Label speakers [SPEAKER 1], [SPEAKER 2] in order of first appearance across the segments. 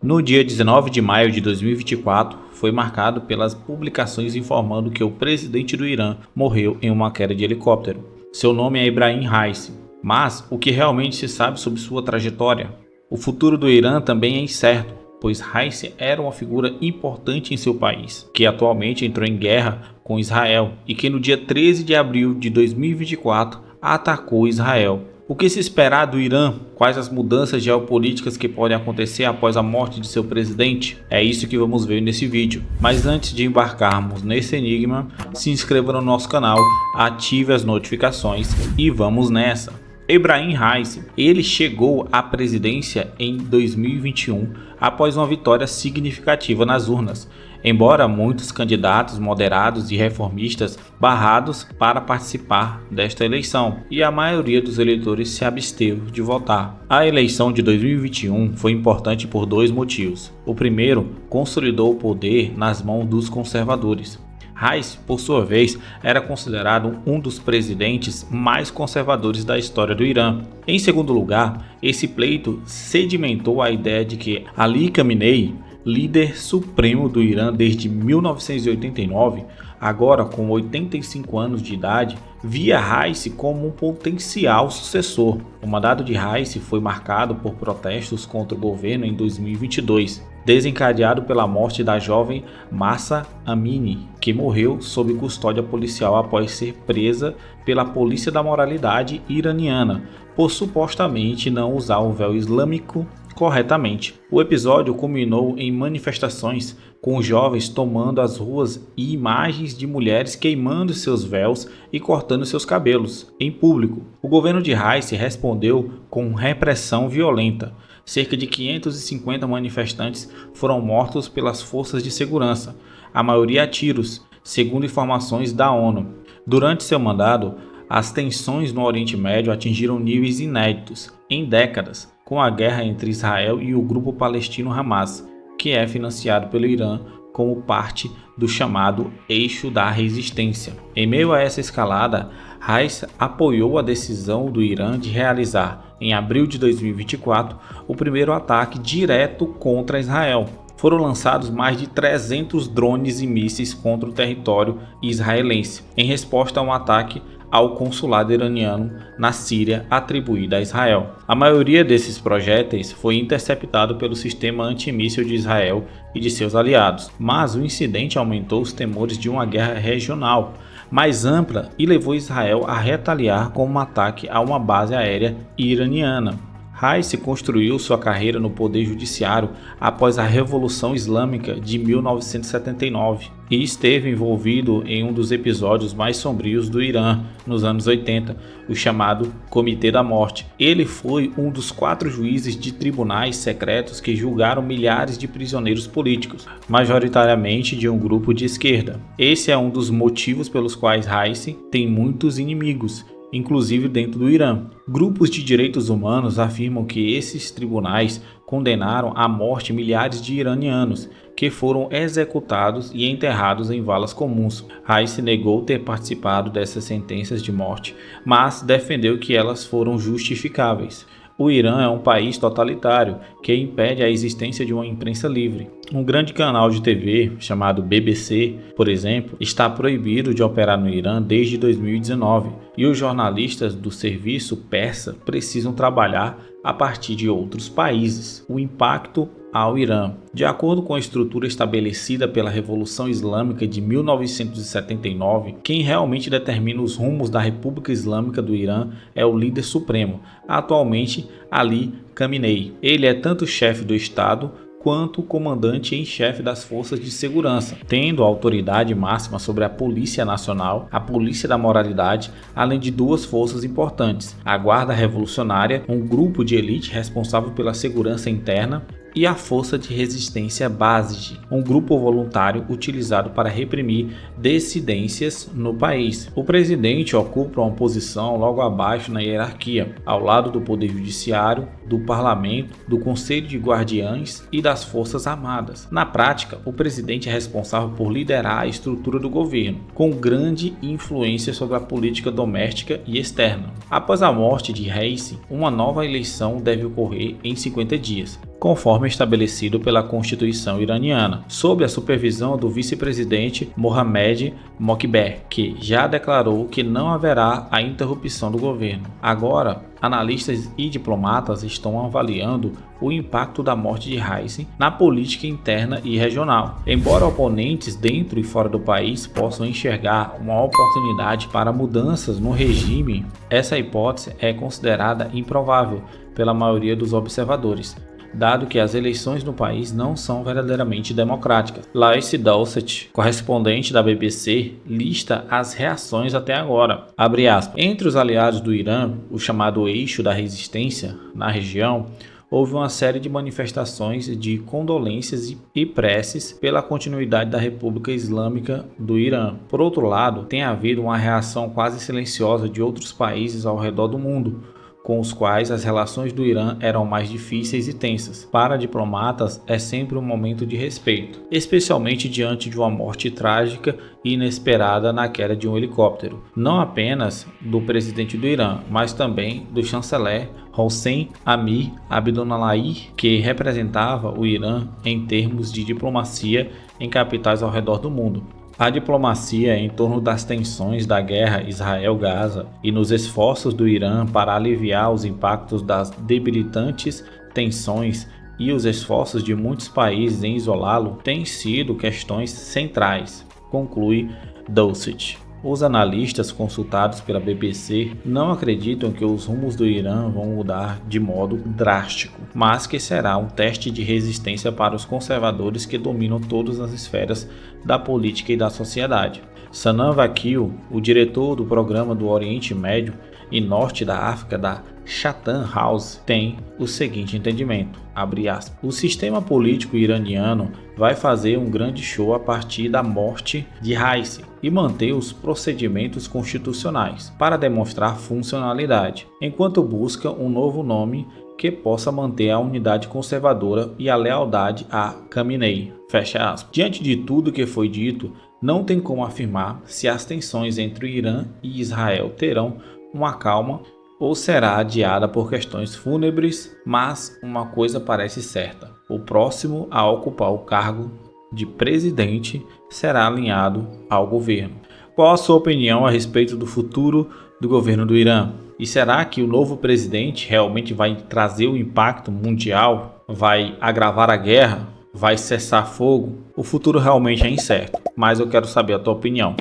[SPEAKER 1] No dia 19 de maio de 2024, foi marcado pelas publicações informando que o presidente do Irã morreu em uma queda de helicóptero. Seu nome é Ebrahim Raisi, mas o que realmente se sabe sobre sua trajetória? O futuro do Irã também é incerto, pois Raisi era uma figura importante em seu país, que atualmente entrou em guerra com Israel e que no dia 13 de abril de 2024 atacou Israel. O que se esperar do Irã? Quais as mudanças geopolíticas que podem acontecer após a morte de seu presidente? É isso que vamos ver nesse vídeo. Mas antes de embarcarmos nesse enigma, se inscreva no nosso canal, ative as notificações e vamos nessa! Ebrahim Raisi, ele chegou à presidência em 2021 após uma vitória significativa nas urnas, embora muitos candidatos moderados e reformistas barrados para participar desta eleição, e a maioria dos eleitores se absteve de votar. A eleição de 2021 foi importante por dois motivos. O primeiro, consolidou o poder nas mãos dos conservadores. Raisi, por sua vez, era considerado um dos presidentes mais conservadores da história do Irã. Em segundo lugar, esse pleito sedimentou a ideia de que Ali Khamenei, líder supremo do Irã desde 1989, agora com 85 anos de idade, via Raisi como um potencial sucessor. O mandato de Raisi foi marcado por protestos contra o governo em 2022, desencadeado pela morte da jovem Mahsa Amini, que morreu sob custódia policial após ser presa pela Polícia da Moralidade iraniana por supostamente não usar o véu islâmico corretamente. O episódio culminou em manifestações com jovens tomando as ruas e imagens de mulheres queimando seus véus e cortando seus cabelos em público. O governo de Raisi respondeu com repressão violenta. Cerca de 550 manifestantes foram mortos pelas forças de segurança, a maioria a tiros, segundo informações da ONU. Durante seu mandato, as tensões no Oriente Médio atingiram níveis inéditos em décadas, com a guerra entre Israel e o grupo palestino Hamas, que é financiado pelo Irã como parte do chamado Eixo da Resistência. Em meio a essa escalada, Raisi apoiou a decisão do Irã de realizar, em abril de 2024, o primeiro ataque direto contra Israel. Foram lançados mais de 300 drones e mísseis contra o território israelense, em resposta a um ataque ao consulado iraniano na Síria atribuído a Israel. A maioria desses projéteis foi interceptado pelo sistema antimíssil de Israel e de seus aliados, mas o incidente aumentou os temores de uma guerra regional mais ampla e levou Israel a retaliar com um ataque a uma base aérea iraniana. Raisi construiu sua carreira no poder judiciário após a Revolução Islâmica de 1979 e esteve envolvido em um dos episódios mais sombrios do Irã nos anos 80, o chamado Comitê da Morte. Ele foi um dos 4 juízes de tribunais secretos que julgaram milhares de prisioneiros políticos, majoritariamente de um grupo de esquerda. Esse é um dos motivos pelos quais Raisi tem muitos inimigos, inclusive dentro do Irã. Grupos de direitos humanos afirmam que esses tribunais condenaram à morte milhares de iranianos que foram executados e enterrados em valas comuns. Raisi negou ter participado dessas sentenças de morte, mas defendeu que elas foram justificáveis. O Irã é um país totalitário que impede a existência de uma imprensa livre. Um grande canal de TV, chamado BBC, por exemplo, está proibido de operar no Irã desde 2019 e os jornalistas do serviço persa precisam trabalhar a partir de outros países. O impacto ao Irã. De acordo com a estrutura estabelecida pela Revolução Islâmica de 1979, quem realmente determina os rumos da República Islâmica do Irã é o líder supremo, atualmente Ali Khamenei. Ele é tanto chefe do Estado quanto comandante em chefe das forças de segurança, tendo a autoridade máxima sobre a Polícia Nacional, a Polícia da Moralidade, além de 2 forças importantes: a Guarda Revolucionária, um grupo de elite responsável pela segurança interna, e a Força de Resistência Basij, um grupo voluntário utilizado para reprimir dissidências no país. O presidente ocupa uma posição logo abaixo na hierarquia, ao lado do Poder Judiciário, do Parlamento, do Conselho de Guardiães e das Forças Armadas. Na prática, o presidente é responsável por liderar a estrutura do governo, com grande influência sobre a política doméstica e externa. Após a morte de Raisi, uma nova eleição deve ocorrer em 50 dias. conforme estabelecido pela Constituição iraniana, sob a supervisão do vice-presidente Mohammad Mokber, que já declarou que não haverá a interrupção do governo. Agora, analistas e diplomatas estão avaliando o impacto da morte de Raisi na política interna e regional. Embora oponentes dentro e fora do país possam enxergar uma oportunidade para mudanças no regime, essa hipótese é considerada improvável pela maioria dos observadores, dado que as eleições no país não são verdadeiramente democráticas. Lacey Dowsett, correspondente da BBC, lista as reações até agora. Abre aspas. Entre os aliados do Irã, o chamado eixo da resistência na região, houve uma série de manifestações de condolências e preces pela continuidade da República Islâmica do Irã. Por outro lado, tem havido uma reação quase silenciosa de outros países ao redor do mundo, com os quais as relações do Irã eram mais difíceis e tensas. Para diplomatas, é sempre um momento de respeito, especialmente diante de uma morte trágica e inesperada na queda de um helicóptero, não apenas do presidente do Irã, mas também do chanceler Hossein Amir Abdullahian, que representava o Irã em termos de diplomacia em capitais ao redor do mundo. A diplomacia em torno das tensões da guerra Israel-Gaza e nos esforços do Irã para aliviar os impactos das debilitantes tensões e os esforços de muitos países em isolá-lo têm sido questões centrais, conclui Dowsett. Os analistas consultados pela BBC não acreditam que os rumos do Irã vão mudar de modo drástico, mas que será um teste de resistência para os conservadores que dominam todas as esferas da política e da sociedade. Sanan Vakil, o diretor do Programa do Oriente Médio e Norte da África da Chatham House, tem o seguinte entendimento, abre aspas, o sistema político iraniano vai fazer um grande show a partir da morte de Raisi e manter os procedimentos constitucionais para demonstrar funcionalidade, enquanto busca um novo nome que possa manter a unidade conservadora e a lealdade a Khamenei. Fecha aspas. Diante de tudo que foi dito, não tem como afirmar se as tensões entre o Irã e Israel terão uma calma ou será adiada por questões fúnebres, mas uma coisa parece certa: o próximo a ocupar o cargo de presidente será alinhado ao governo. Qual a sua opinião a respeito do futuro do governo do Irã? E será que o novo presidente realmente vai trazer o impacto mundial? Vai agravar a guerra? Vai cessar fogo? O futuro realmente é incerto, mas eu quero saber a tua opinião.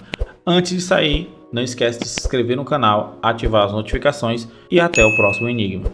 [SPEAKER 1] Antes de sair, não esquece de se inscrever no canal, ativar as notificações e até o próximo enigma.